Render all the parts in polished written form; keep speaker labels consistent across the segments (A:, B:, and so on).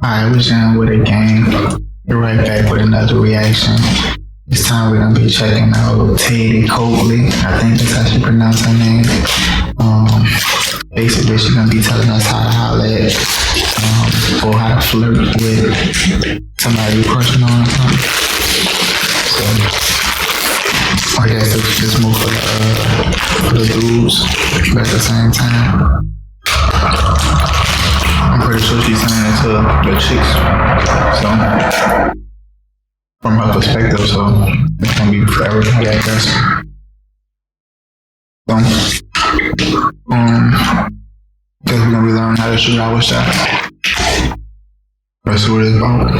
A: Alright, we're done with a game. We're right back with another reaction. This time we're gonna be checking out Teddy Coakley. I think that's how she pronounce her name. Basically she's gonna be telling us how to holler at, or how to flirt with somebody you're crushing on or something. So I guess it's more for the dudes, but at the same time, I'm pretty sure she's saying it to the chicks. So, from her perspective, so it's gonna be for everybody, I guess. So, guess we're gonna be learning how to shoot our shot. Let's see what it's about.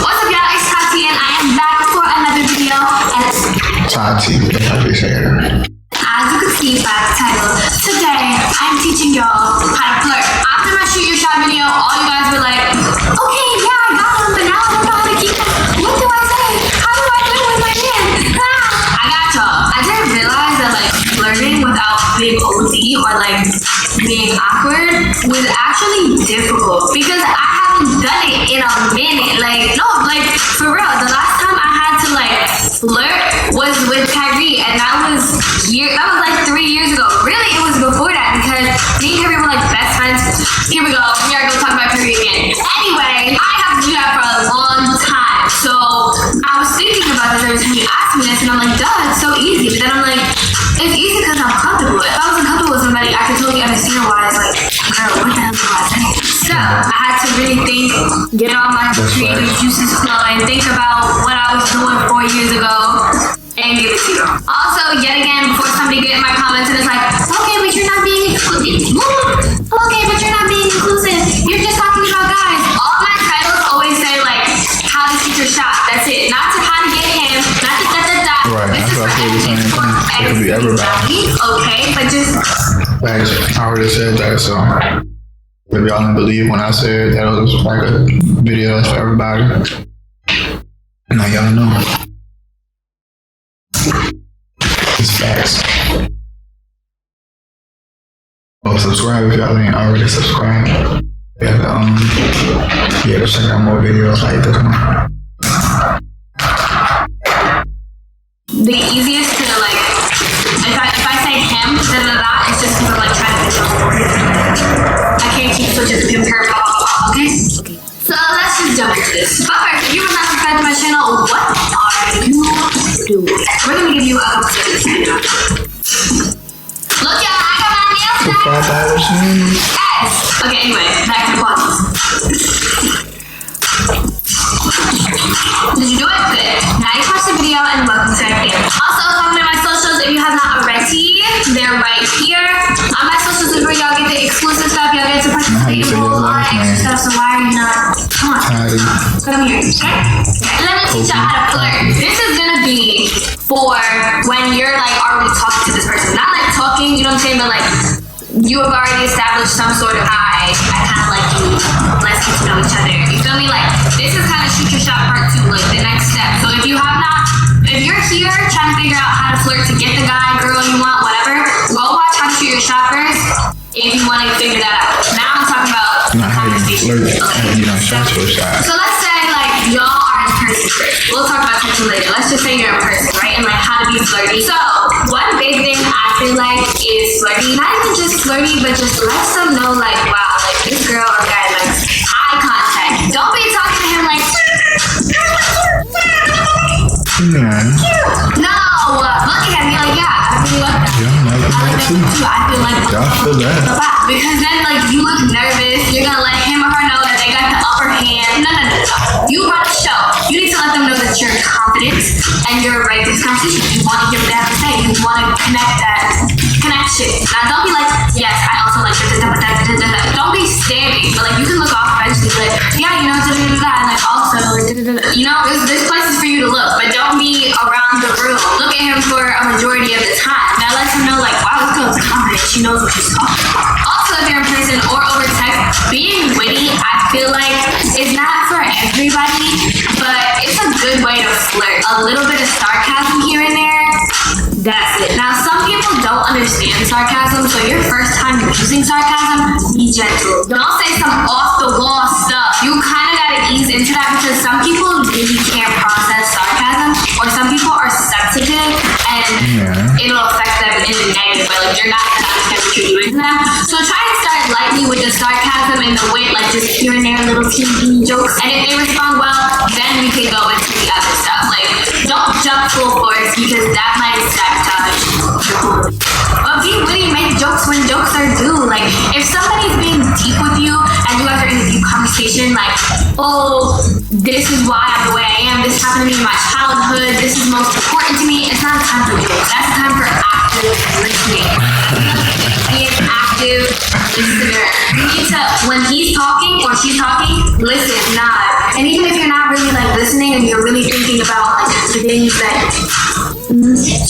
B: What's up, y'all? It's Tati, and I am back for another video. And
A: Tati, that's how they say it.
B: as you can see by the title, today I'm teaching y'all how to flirt. After my shoot your shot video, all you guys were like, okay, yeah, I got him, but now I don't know how to keep him. What do I say? How do I flirt with my man? I got y'all. I didn't realize that like flirting without being OD or like being awkward was actually difficult because I haven't done it in a minute. Like, no, like for real, the last time I had to like flirt was with Kyrie, and that was like 3 years ago. Really, it was before that because me and Kyrie were like best friends. Here we go. We are gonna talk about Kyrie again. Anyway, I have to do that for a long time. So I was thinking about this every time you asked me this, and I'm like, duh, it's so easy. But then I'm like, it's easy because I'm comfortable. If I wasn't comfortable with somebody, I could totally understand why it's like, girl, what the hell do I say? So I had to really think, get all my creative juices flowing, think about what I was doing 4 years ago, and give it to you. Also, yet again, before somebody get in my comments and it's like, okay, but you're not being inclusive. Okay, but you're not being inclusive. You're just talking about guys. All my titles always say like, how to shoot your shot. That's it. Not to how to get him. Not to da.
A: Right,
B: This
A: that's
B: is
A: what I
B: for
A: feel the same thing. It could be everybody.
B: Okay, but just
A: Like, I already said that, so if y'all don't believe when I said that it was like a video that's for everybody, now y'all know. It's facts. Oh, subscribe if y'all ain't already subscribed. Yeah, to check out more videos like this one.
B: the easiest to like, if I say him, it's just because I'm like trying to get I can't keep switching to him, her, blah, blah, blah, okay? So let's just jump into this. But first, if you are not subscribed to my channel, what are you doing? We're gonna give you a couple seconds. Look, y'all, I got my nails done. Yes. Okay, anyway, back to the qualities. Did you do it? Good. Now you watch the video and welcome to our family. Also, follow me on my socials if you have not already. They're right here. On my socials is where y'all get the exclusive stuff. Y'all get to participate in a whole lot of extra stuff. So why are you not? Come on. Come here. Okay? Let me teach y'all how to flirt. This is gonna be for when you're like already talking to this person. Not like talking, you know what I'm saying, but like you have already established some sort of I kind of like you. Let's get to know each other. You feel me? Like this is kind of shoot your shot part 2, like the next step. So if you're here trying to figure out how to flirt to get the guy, girl you want, whatever, go watch How to Shoot Your Shot first if you want to figure that out. Now I'm talking about conversation. So let's say like y'all are in person first. We'll talk about touching later. Let's just say you're in person, right? And like how to be flirty. So one big thing I feel like is flirty. Not even just flirty, but just let them know like, wow, like this girl or guy likes eye contact. Don't be talking to him like no, looking at me like, yeah, I really like that.
A: Yeah, I like that too.
B: I feel like because then like you look nervous, you're gonna let him or her know that they got the upper hand. No. You run the show. You need to let them know that you're confident and you're ready for this conversation. You want to hear what they have to say. You want to connect that connection. Now don't be like, yes, I also like this. Don't be standing, but like you can look off eventually, like, yeah, you know, and like also, you know, there's places for you to look, but don't be around the room. Look at him for a majority of the time. That lets him know, like, wow, this girl's confident. She knows what she's talking about. Also, if you're in person or over text, being witty, I feel like, is not for everybody, but it's a good way to flirt. A little bit of sarcasm here and there, that's it. Now, some people don't understand sarcasm, sarcasm, so your first time using sarcasm, be gentle. Don't say some off the wall stuff. You kind of gotta ease into that because some people really can't process sarcasm, or some people are sensitive and it'll affect them in a negative way. Like you're not gonna understand what you're doing to them. So try to start lightly with the sarcasm and the wit, like just here and there little teeny jokes. And if they respond well, then we can go into the other stuff. Like don't jump full force because that might sabotage. But be witty, make jokes when jokes are due. Like if somebody's being deep with you and you guys are in a deep conversation, like, oh, this is why I'm the way I am, this happened to me in my childhood, this is most important to me, it's not a time for jokes. That's a time for active listening. Be an active listener. You need to, when he's talking or she's talking, listen, nod. And even if you're not really like listening and you're really thinking about like the things that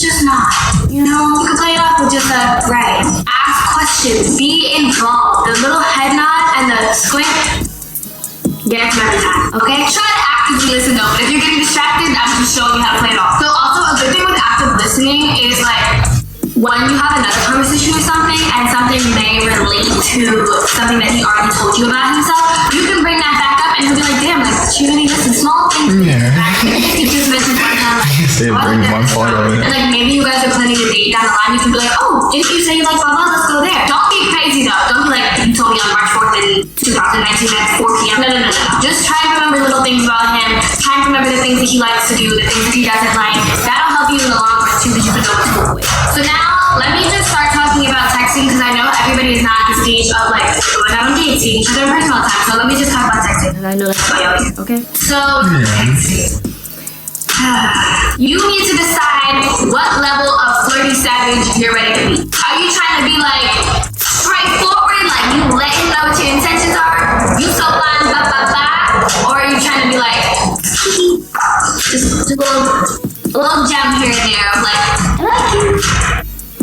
B: just not, you know, you can play it off with just a right. Ask questions, be involved. The little head nod and the squint gets them every time, okay? Try to actively listen though, but if you're getting distracted, I'm just showing you how to play it off. So also a good thing with active listening is like when you have another conversation with something and something may relate to something that he already told you about himself, you can bring that back up and he'll be like, damn, like she really listened. Small things.
A: Yeah.
B: He just mentioned one time, like,
A: bring one part of it.
B: and like maybe you guys are planning a date down the line, you can be like, oh, didn't you say you like blah blah, let's go there. Don't be crazy though. Don't be like, you told me on March 4th in 2019 at 4 p.m. No. Just try and remember little things about him. Try and remember the things that he likes to do, the things that he doesn't like. That'll help you in the long run too, because you can know what to work with. So now, let me just start talking about texting because I know everybody is not at the stage of like going out on dates, seeing each other in person all the time. So let me just talk about texting because I know that's why y'all here, okay? So, texting. You need to decide what level of flirty savage you're ready to be. Are you trying to be like straightforward, like you let him know what your intentions are? You so fine, blah blah blah. Or are you trying to be like just a little gem here and there of like, I like you.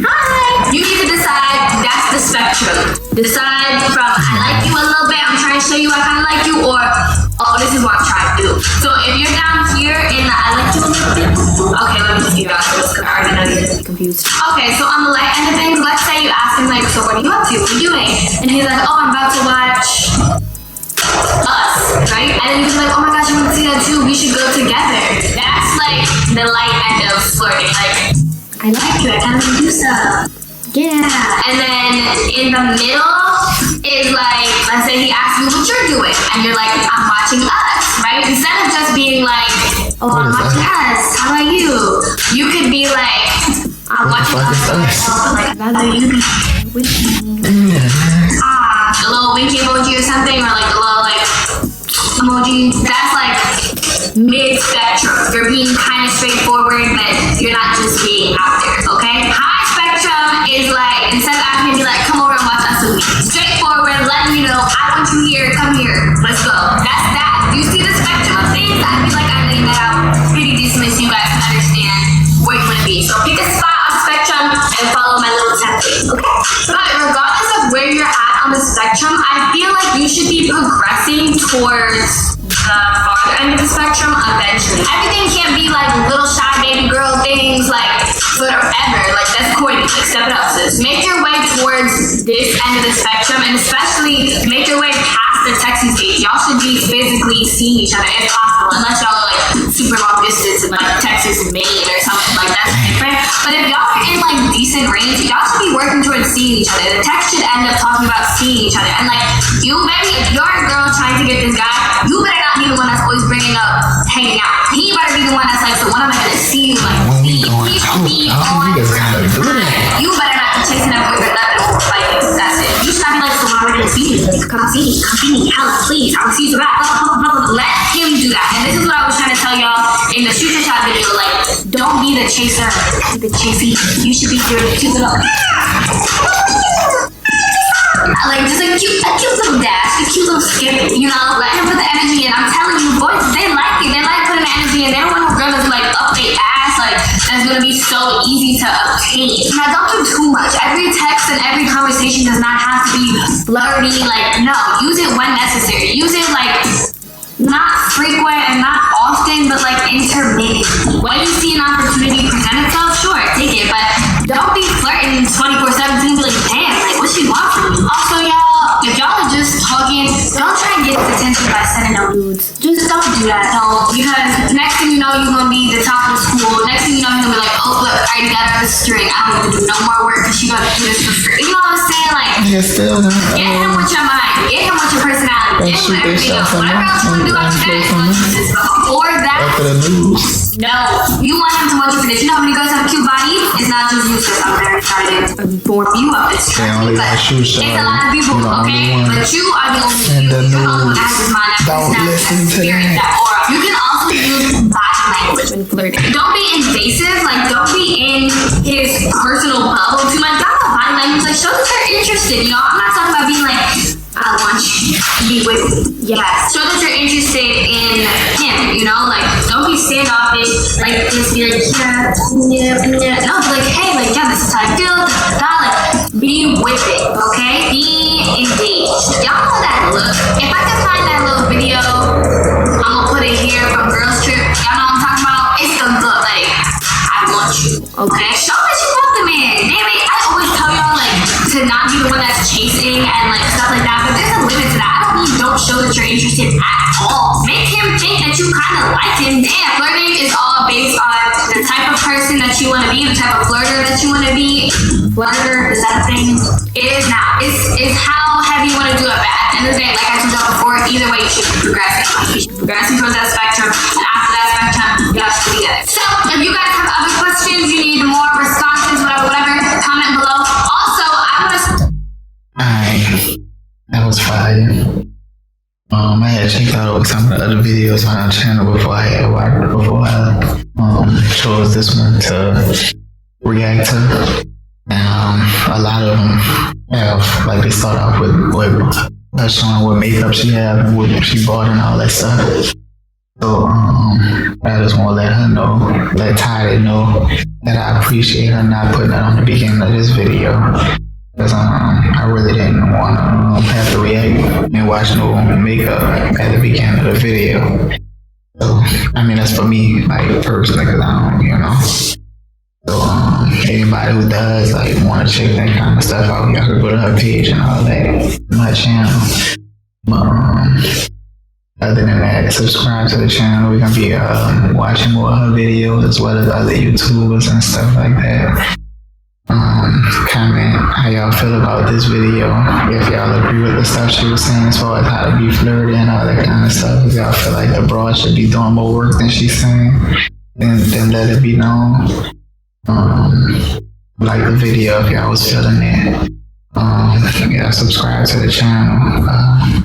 B: Hi! You need to decide, that's the spectrum. Decide from, I like you a little bit, I'm trying to show you I kind of like you, or, oh, this is what I'm trying to do. So if you're down here in the I like you a little bit, okay, let me just figure out this because I already know you're confused. Okay, so on the light end of things, let's say you ask him like, so what are you up to? What are you doing? And he's like, oh, I'm about to watch Us, right? And then you can be like, oh my gosh, you want to see that too? We should go together. That's like the light end of flirting. Like, I like you, I kind of do stuff. Yeah. And then in the middle is like, let's say he asks you what you're doing, and you're like, I'm watching Us, right? Instead of just being like, oh, I'm watching Us, how about you? You could be like, I'm watching Us, but like, I'd rather you be with me. A little winky emoji or something, or like a little like emoji. That's like mid-spectrum. You're being kind of straightforward, but you're not just being out there, okay? High spectrum is like, instead of asking me like, come over and watch Us with me. Straightforward, letting you know, I want you here, come here, let's go. That's that. You see the spectrum of things? I feel like I laid that out pretty decently so you guys can understand where you want to be. So pick a spot on the spectrum and follow my little template, okay? But regardless of where you're at on the spectrum, I feel like you should be progressing towards the farther end of the spectrum eventually. Everything can't be like little shy baby girl things like forever. Like that's corny. Like step it up, sis. Make your way towards this end of the spectrum, and especially make your way past the texting stage. Y'all should be physically seeing each other if possible, unless y'all are like super long distance in like Texas and Maine or something like that's different. But if y'all are in like decent range, y'all should be working towards seeing each other. The text should end up talking about seeing each other. And like you, maybe if you're a girl trying to get this guy, you better not be the one that's always bringing up hanging out. He better be the one that's like, so when am I gonna see you? Like, be on time. You better not be chasing that boy with nothing over like that's it. You should not be like, so when am I gonna see you? Like, come see me, help, please. I will see you back. Let him do that. And this is what I was trying to tell y'all in the shooter shot video. Like, don't be the chaser, be the chasey. You should be doing the cute little. Like just a cute little dash, a cute little skip, you know, let him put the energy in. I'm telling you, boys, they like it. They like putting the energy in. They don't want a girl that's like up their ass, like that's gonna be so easy to obtain. Now don't do too much. Every text and every conversation does not have to be flirty. Like no, use it when necessary. Use it like not frequent and not often, but like intermittent. When you see an opportunity present itself, sure, take it, but don't be flirting 24/7 and be like, damn, like what she want from me? Also, y'all, if y'all are just talking, don't try and get his attention by sending out nudes. Just don't do that, no, because next thing you know, you're gonna be the top of the school. Next thing you know, he's gonna be like, oh look, I already got her a string. I don't even do no more work because she gonna do this for free. You know what I'm saying? Like, get him with your mind, get him with your personality, get him with everything else. Whatever else you wanna do after that, or that.
A: After the news.
B: No, you want him to want you for this. You know how many girls have a cute body? It's not just you that's out there trying to form you up. It's
A: they only got shoes.
B: It's a lot of people, okay? But you are the only
A: and the
B: you're the only one that has his mind,
A: don't listen to
B: spirit, that aura. You can also use body language when flirting. Don't be invasive. Like, don't be in his personal bubble too much. Talk about body language. Like, show that you're interested. You know, I'm not talking about being like, I want you to be with me. Yes. Show that you're interested in him, you know? Like, don't be standoffish. Like, just be like, yeah. No, be like, hey, like, yeah, this is how I feel. Like, be with it, okay? Be engaged. Y'all know that look. If I can find that little video, I'm gonna put it here from Girls Trip. Y'all know what I'm talking about? It's the look, like, I want you, okay? Show that you want the man. Damn it, I always tell y'all, like, to not be the one that's chasing and, like, stuff like that. But there's a limit to that. I don't mean don't show that you're interested at all. Make him think that you kind of like him. Damn, flirting is all based on the type of person that you want to be, the type of flirter that you want to be. Flirter, is that a thing? It is now. It's how heavy you want to do it. But at the end of the day, like I told y'all before, either way you should be progressing. You should be progressing towards that spectrum, and after that spectrum, y'all should be good. So, if you guys have other questions, you need more responses, whatever, comment below. Also, I want to...
A: Alright, that was fire. I had checked out some of the other videos on our channel before I chose this one to react to. And a lot of them have, like, they start off with showing what makeup she had and what she bought and all that stuff. So I just want to let her know, let Ty know that I appreciate her not putting that on the beginning of this video. Because I really didn't want to have to react and watch no makeup at the beginning of the video. So, I mean, that's for me, like, personally, because I don't, you know. So, anybody who does, like, want to check that kind of stuff out, y'all can go to her page and all that, my channel. But, other than that, subscribe to the channel. We're going to be watching more of her videos as well as other YouTubers and stuff like that. Comment how y'all feel about this video. If y'all agree with the stuff she was saying as far as how to be flirty and all that kind of stuff. If y'all feel like the broad should be doing more work than she's saying, then let it be known. Like the video if y'all was feeling it. Yeah, subscribe to the channel.